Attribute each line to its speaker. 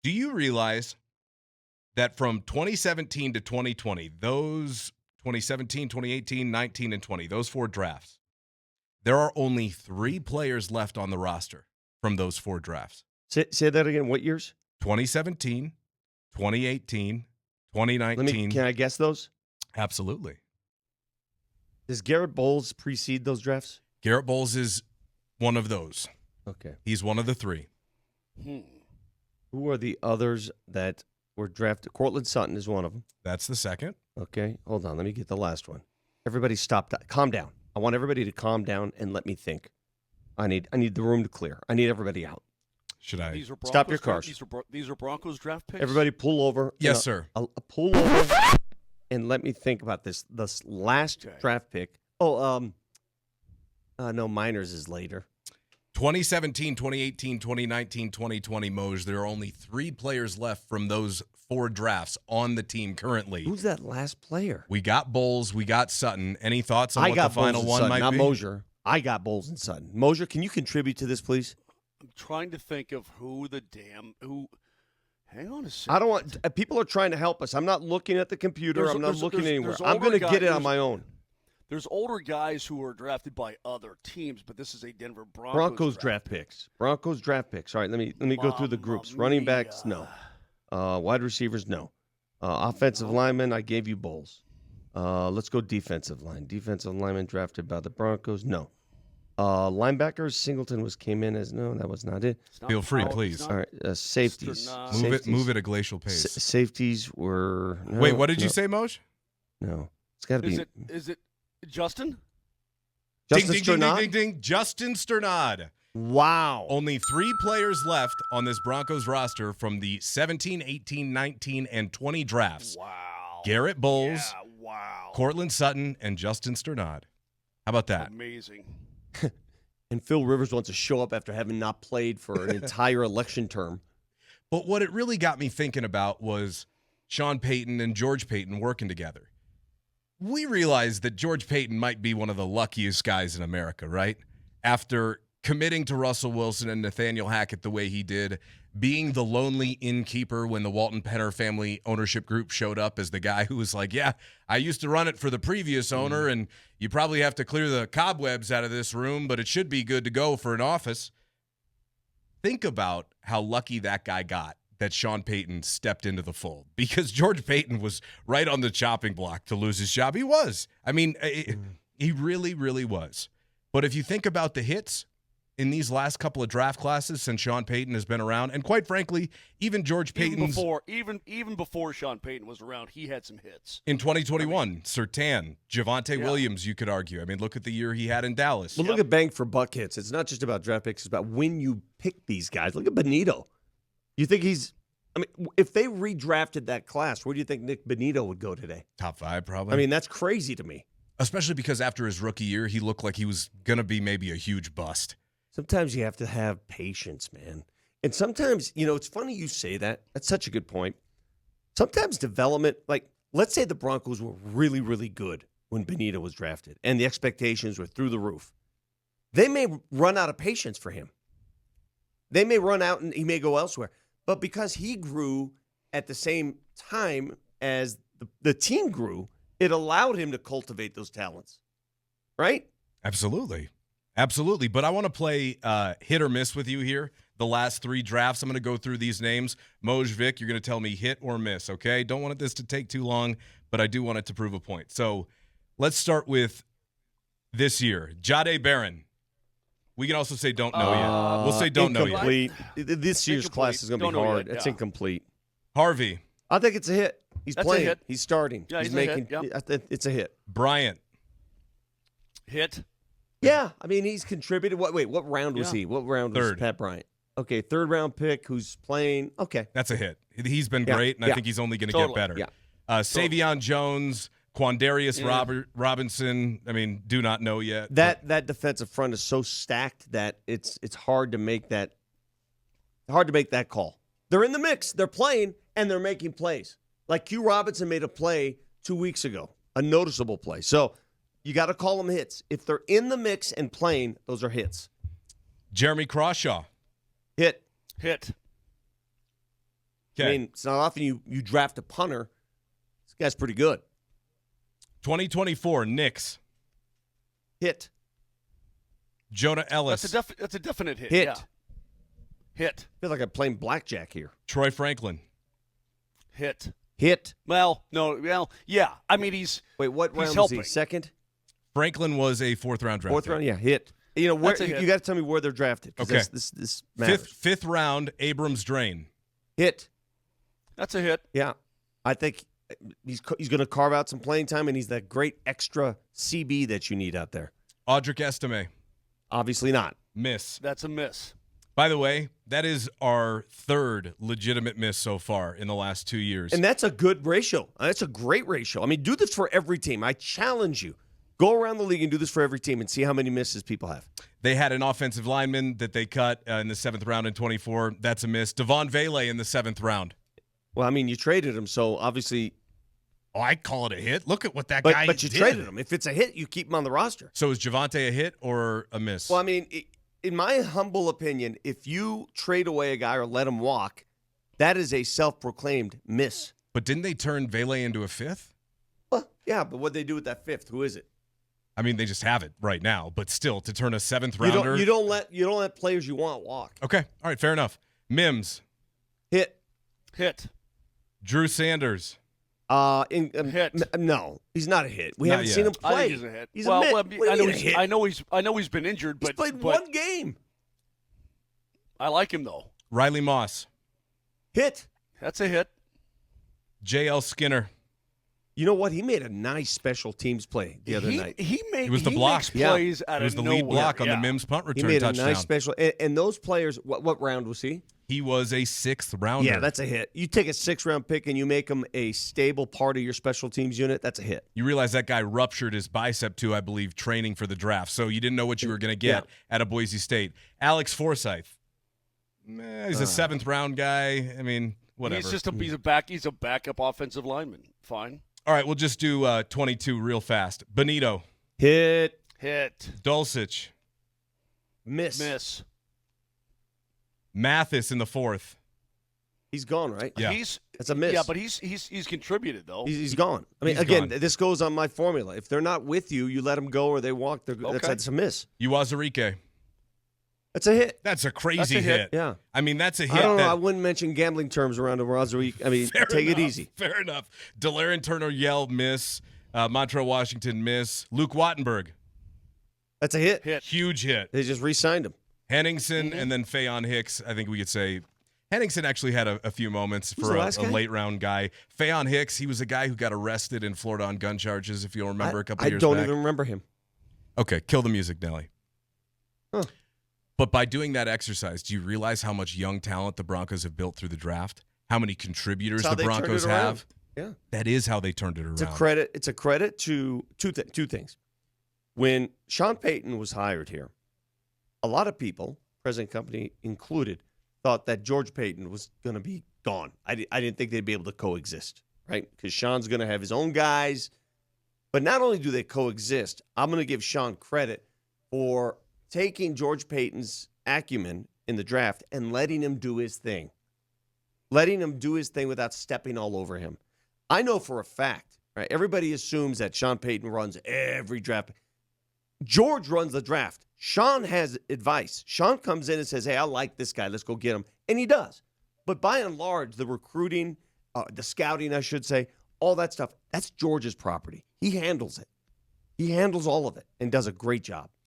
Speaker 1: Do you realize that from 2017 to 2020, those 2017, 2018, 19, and 20, those 4 drafts, there are only 3 players left on the roster from those 4 drafts.
Speaker 2: Say that again. What years?
Speaker 1: 2017, 2018, 2019.
Speaker 2: Can I guess those?
Speaker 1: Absolutely.
Speaker 2: Does Garrett Bowles precede those drafts?
Speaker 1: Garrett Bowles is one of those.
Speaker 2: Okay.
Speaker 1: He's one of the 3.
Speaker 2: Who are the others that were drafted? Cortland Sutton is one of them.
Speaker 1: That's the second.
Speaker 2: Okay. Hold on. Let me get the last one. Everybody stop. Calm down. I want everybody to calm down and let me think. I need the room to clear. I need everybody out.
Speaker 1: Should I?
Speaker 2: Stop your cars.
Speaker 3: These are Broncos draft picks?
Speaker 2: Everybody pull over.
Speaker 1: Yes, sir.
Speaker 2: Pull over and let me think about this. This last draft pick. No, Miners is later.
Speaker 1: 2017, 2018, 2019, 2020, Moj. There are only 3 players left from those 4 drafts on the team currently.
Speaker 2: Who's that last player?
Speaker 1: We got Bowles. We got Sutton. Any thoughts on what the final one might
Speaker 2: be?
Speaker 1: Not
Speaker 2: Mosier. I got Bowles and Sutton. Mosier, can you contribute to this, please?
Speaker 3: I'm trying to think of who. Hang on a second.
Speaker 2: I don't want. People are trying to help us. I'm not looking at the computer. I'm not looking anywhere. I'm going to get it on my own.
Speaker 3: There's older guys who were drafted by other teams, but this is a Denver
Speaker 2: Broncos draft picks. Broncos draft picks. All right, let me go through the groups. Running backs, no. Wide receivers, no. Offensive linemen, I gave you Bowles. Let's go defensive line. Defensive lineman drafted by the Broncos, no. Linebackers, Singleton came in as no. That was not it.
Speaker 1: Feel free, please.
Speaker 2: All right, safeties.
Speaker 1: Move it at glacial pace.
Speaker 2: Safeties were. No,
Speaker 1: wait, what did you say, Moj?
Speaker 2: No, it's got to be.
Speaker 3: Is it Justin?
Speaker 2: Justin
Speaker 1: ding,
Speaker 2: Sternad?
Speaker 1: Ding, ding, ding. Justin Sternad.
Speaker 2: Wow.
Speaker 1: Only 3 players left on this Broncos roster from the 17, 18, 19, and 20 drafts.
Speaker 3: Wow.
Speaker 1: Garrett Bowles,
Speaker 3: wow.
Speaker 1: Cortland Sutton, and Justin Sternad. How about that?
Speaker 3: Amazing.
Speaker 2: And Phil Rivers wants to show up after having not played for an entire election term.
Speaker 1: But what it really got me thinking about was Sean Payton and George Payton working together. We realized that George Payton might be one of the luckiest guys in America, right? After committing to Russell Wilson and Nathaniel Hackett the way he did, being the lonely innkeeper when the Walton Penner family ownership group showed up as the guy who was like, yeah, I used to run it for the previous owner, and you probably have to clear the cobwebs out of this room, but it should be good to go for an office. Think about how lucky that guy got that Sean Payton stepped into the fold, because George Payton was right on the chopping block to lose his job. He was. I mean, he really, really was. But if you think about the hits in these last couple of draft classes since Sean Payton has been around, and quite frankly, even George Payton's...
Speaker 3: Even before Sean Payton was around, he had some hits.
Speaker 1: In 2021, Surtain, Javonte Williams, you could argue. I mean, look at the year he had in Dallas.
Speaker 2: Well, look at bang for buck hits. It's not just about draft picks. It's about when you pick these guys. Look at Benito. You think he's... I mean, if they redrafted that class, where do you think Nick Benito would go today?
Speaker 1: Top 5, probably.
Speaker 2: I mean, that's crazy to me.
Speaker 1: Especially because after his rookie year, he looked like he was going to be maybe a huge bust.
Speaker 2: Sometimes you have to have patience, man. And sometimes, it's funny you say that. That's such a good point. Sometimes development, like, let's say the Broncos were really, really good when Benito was drafted, and the expectations were through the roof. They may run out of patience for him. They may run out and he may go elsewhere. But because he grew at the same time as the team grew, it allowed him to cultivate those talents. Right?
Speaker 1: Absolutely. Absolutely. But I want to play hit or miss with you here. The last 3 drafts, I'm going to go through these names. Moj, Vic, you're going to tell me hit or miss, okay? Don't want this to take too long, but I do want it to prove a point. So let's start with this year. Jahdae Barron. We can also say don't know yet. We'll say don't know yet.
Speaker 2: This year's class is going to be hard. It's incomplete.
Speaker 1: Harvey.
Speaker 2: I think it's a hit. He's playing.
Speaker 3: A hit.
Speaker 2: He's starting.
Speaker 3: Yeah,
Speaker 2: he's making. It's a hit.
Speaker 1: Bryant.
Speaker 3: Hit.
Speaker 2: Yeah, I mean he's contributed. What round was he? What round was
Speaker 1: Third.
Speaker 2: Pat Bryant? Okay, 3rd round pick who's playing. Okay.
Speaker 1: That's a hit. He's been great, and I think he's only going to get better.
Speaker 2: Yeah.
Speaker 1: Savion Jones, Quandarius Robinson. I mean, do not know yet.
Speaker 2: That defensive front is so stacked that it's hard to make that call. They're in the mix. They're playing and they're making plays. Like Q Robinson made a play 2 weeks ago, a noticeable play. So you got to call them hits. If they're in the mix and playing, those are hits.
Speaker 1: Jeremy Crawshaw.
Speaker 2: Hit. I mean, it's not often you draft a punter. This guy's pretty good.
Speaker 1: 2024 Knicks.
Speaker 2: Hit.
Speaker 1: Jonah Ellis.
Speaker 3: That's a definite hit.
Speaker 2: Hit.
Speaker 3: Yeah. Hit.
Speaker 2: I feel like I'm playing blackjack here.
Speaker 1: Troy Franklin.
Speaker 3: Hit.
Speaker 2: Hit.
Speaker 3: Well, no. Well, yeah. I mean,
Speaker 2: Wait, what round was
Speaker 3: helping.
Speaker 2: he? Second?
Speaker 1: Franklin was a fourth-round draft.
Speaker 2: Fourth round? Yeah, hit. You know, where you got to tell me where they're drafted.
Speaker 1: Okay.
Speaker 2: This matters.
Speaker 1: Fifth round, Abrams Drain.
Speaker 2: Hit.
Speaker 3: that's a hit.
Speaker 2: Yeah. I think he's going to carve out some playing time, and he's that great extra CB that you need out there.
Speaker 1: Audric Estime.
Speaker 2: Obviously not.
Speaker 1: Miss.
Speaker 3: That's a miss.
Speaker 1: By the way, that is our third legitimate miss so far in the last 2 years.
Speaker 2: And that's a good ratio. That's a great ratio. I mean, do this for every team. I challenge you. Go around the league and do this for every team and see how many misses people have.
Speaker 1: They had an offensive lineman that they cut in the 7th round in 24. That's a miss. Devon Vele in the 7th round.
Speaker 2: Well, I mean, you traded him, so obviously.
Speaker 1: Oh, I call it a hit. Look at what that guy did.
Speaker 2: But you traded him. If it's a hit, you keep him on the roster.
Speaker 1: So is Javonte a hit or a miss?
Speaker 2: Well, I mean, in my humble opinion, if you trade away a guy or let him walk, that is a self-proclaimed miss.
Speaker 1: But didn't they turn Vele into a 5th?
Speaker 2: Well, yeah, but what'd they do with that 5th? Who is it?
Speaker 1: I mean, they just have it right now. But still, to turn a 7th rounder.
Speaker 2: You don't let players you want walk.
Speaker 1: Okay. All right. Fair enough. Mims.
Speaker 2: Hit.
Speaker 1: Drew Sanders.
Speaker 3: Hit.
Speaker 2: No, he's not a hit. We
Speaker 1: Not
Speaker 2: haven't
Speaker 1: yet.
Speaker 2: seen him play.
Speaker 3: I think he's a hit.
Speaker 2: He's
Speaker 3: well,
Speaker 2: a
Speaker 3: well,
Speaker 2: mid. What do you mean a hit?
Speaker 3: I know he's been injured,
Speaker 2: He's
Speaker 3: but
Speaker 2: played
Speaker 3: but
Speaker 2: one game.
Speaker 3: I like him though.
Speaker 1: Riley Moss.
Speaker 2: Hit.
Speaker 3: That's a hit.
Speaker 1: J.L. Skinner.
Speaker 2: You know what? He made a nice special teams play the other night.
Speaker 3: He
Speaker 1: was the block.
Speaker 3: makes plays out
Speaker 1: It was
Speaker 3: of
Speaker 1: the lead
Speaker 3: nowhere.
Speaker 1: block on the
Speaker 3: Yeah.
Speaker 1: Mims punt
Speaker 2: He
Speaker 1: return
Speaker 2: made
Speaker 1: touchdown.
Speaker 2: a nice special. And those players, what round was he?
Speaker 1: He was a 6th rounder.
Speaker 2: Yeah, that's a hit. You take a 6th-round pick and you make him a stable part of your special teams unit, that's a hit.
Speaker 1: You realize that guy ruptured his bicep too, I believe, training for the draft. So you didn't know what you were going to get out of Boise State. Alex Forsyth. He's a 7th round guy. I mean, whatever.
Speaker 3: He's a backup offensive lineman. Fine.
Speaker 1: All right, we'll just do 22 real fast. Benito.
Speaker 2: Hit.
Speaker 1: Dulcich.
Speaker 2: Miss.
Speaker 1: Mathis in the 4th.
Speaker 2: He's gone, right?
Speaker 1: Yeah.
Speaker 2: That's a miss.
Speaker 3: Yeah, but he's contributed though.
Speaker 2: He's gone. I mean,
Speaker 1: He's
Speaker 2: again,
Speaker 1: gone.
Speaker 2: this goes on my formula. If they're not with you, you let them go or they walk. That's a miss.
Speaker 1: Uwazurike.
Speaker 2: That's a hit.
Speaker 1: That's a crazy
Speaker 3: That's a hit.
Speaker 2: Yeah.
Speaker 1: I mean, that's a hit.
Speaker 2: I don't know. I wouldn't mention gambling terms around a Rosary. I mean, take it easy.
Speaker 1: Fair enough. Delaren Turner-Yell, miss. Montrell Washington, miss. Luke Wattenberg.
Speaker 2: That's a hit.
Speaker 1: Huge hit.
Speaker 2: They just re-signed him.
Speaker 1: Henningsen and then Fayon Hicks. I think we could say Henningsen actually had a few moments
Speaker 2: Who's
Speaker 1: for
Speaker 2: the
Speaker 1: a
Speaker 2: last guy?
Speaker 1: late round guy. Fayon Hicks, he was a guy who got arrested in Florida on gun charges, if you'll remember a couple years back.
Speaker 2: I don't even remember him.
Speaker 1: Okay, kill the music, Nelly.
Speaker 2: Huh.
Speaker 1: But by doing that exercise, do you realize how much young talent the Broncos have built through the draft? How many contributors
Speaker 2: That's how
Speaker 1: the
Speaker 2: they turned
Speaker 1: Broncos
Speaker 2: it around.
Speaker 1: have?
Speaker 2: Yeah.
Speaker 1: That is how they turned it around.
Speaker 2: It's a credit to two things. When Sean Payton was hired here, a lot of people, president company included, thought that George Payton was going to be gone. I didn't think they'd be able to coexist, right? Because Sean's going to have his own guys. But not only do they coexist, I'm going to give Sean credit for taking George Payton's acumen in the draft and letting him do his thing. Letting him do his thing without stepping all over him. I know for a fact, right? Everybody assumes that Sean Payton runs every draft. George runs the draft. Sean has advice. Sean comes in and says, hey, I like this guy. Let's go get him. And he does. But by and large, the recruiting, the scouting, I should say, all that stuff, that's George's property. He handles it. He handles all of it and does a great job.